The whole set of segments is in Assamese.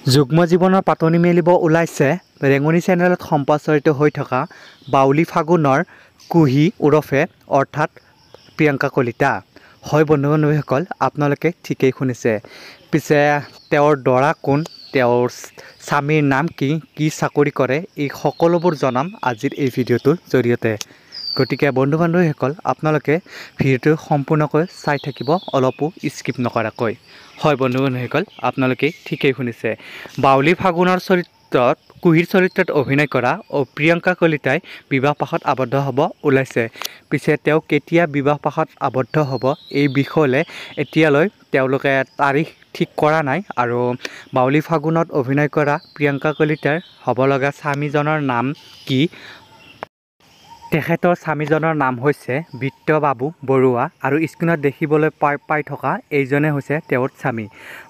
যুগ্ম জীৱনৰ পাতনি মেলিব ওলাইছে ৰেঙনি চেনেলত সম্প্ৰচাৰিত হৈ থকা বাউলী ফাগুনৰ কুহি ওৰফে অৰ্থাৎ প্ৰিয়ংকা কলিতা। হয় বন্ধু-বান্ধৱীসকল, আপোনালোকে ঠিকেই শুনিছে। পিছে তেওঁৰ দৰা কোন, তেওঁৰ স্বামীৰ নাম কি, কি চাকৰি কৰে, এই সকলোবোৰ জনাম আজিৰ এই ভিডিঅ'টোৰ জৰিয়তে। গতিকে বন্ধু-বান্ধৱীসকল, আপোনালোকে ভিডিঅ'টো সম্পূৰ্ণকৈ চাই থাকিব, অলপো স্কিপ নকৰাকৈ। হয় বন্ধু-বান্ধৱীসকল, আপোনালোকে ঠিকেই শুনিছে। বাউলী ফাগুনৰ চৰিত্ৰত কুহিৰ চৰিত্ৰত অভিনয় কৰা প্ৰিয়ংকা কলিতাই বিবাহপাশত আবদ্ধ হ'ব ওলাইছে। পিছে তেওঁ কেতিয়া বিবাহপাশত আবদ্ধ হ'ব এই বিষয়লৈ এতিয়ালৈ তেওঁলোকে তাৰিখ ঠিক কৰা নাই। আৰু বাউলী ফাগুনত অভিনয় কৰা প্ৰিয়ংকা কলিতাৰ হ'ব লগা স্বামীজনৰ নাম কি? তেখেতৰ স্বামীজনৰ নাম হৈছে বিত্তবাবু বৰুৱা আৰু স্ক্ৰীণত দেখিবলৈ পাই থকা এইজনে হৈছে তেওঁৰ স্বামী।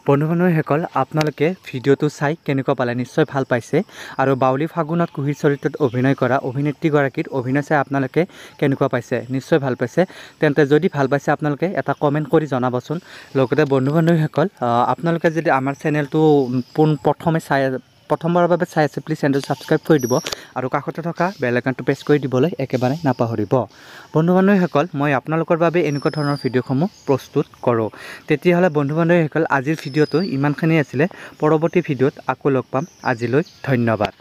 বন্ধু-বান্ধৱীসকল, আপোনালোকে ভিডিঅ'টো চাই কেনেকুৱা পালে? নিশ্চয় ভাল পাইছে। আৰু বাউলী ফাগুনত কুহিৰ চৰিত্ৰত অভিনয় কৰা অভিনেত্ৰীগৰাকীৰ অভিনয় চাই আপোনালোকে কেনেকুৱা পাইছে? নিশ্চয় ভাল পাইছে। তেন্তে যদি ভাল পাইছে আপোনালোকে এটা কমেণ্ট কৰি জনাবচোন। লগতে বন্ধু-বান্ধৱীসকল, আপোনালোকে যদি আমাৰ চেনেলটো প্ৰথমবাৰৰ বাবে চাই আছে, প্লিজ চেনেলটো ছাবস্ক্ৰাইব কৰি দিব আৰু কাষতে থকা বেল আইকনটো প্ৰেছ কৰি দিবলৈ একেবাৰে নাপাহৰিব। বন্ধু-বান্ধৱীসকল, মই আপোনালোকৰ বাবে এনেকুৱা ধৰণৰ ভিডিঅ'সমূহ প্ৰস্তুত কৰোঁ। তেতিয়াহ'লে বন্ধু-বান্ধৱীসকল, আজিৰ ভিডিঅ'টো ইমানখিনি আছিলে। পৰৱৰ্তী ভিডিঅ'ত আকৌ লগ পাম। আজিলৈ ধন্যবাদ।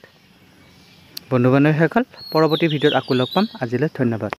বন্ধু-বান্ধৱীসকল, পৰৱৰ্তী ভিডিঅ'ত আকৌ লগ পাম। আজিলৈ ধন্যবাদ।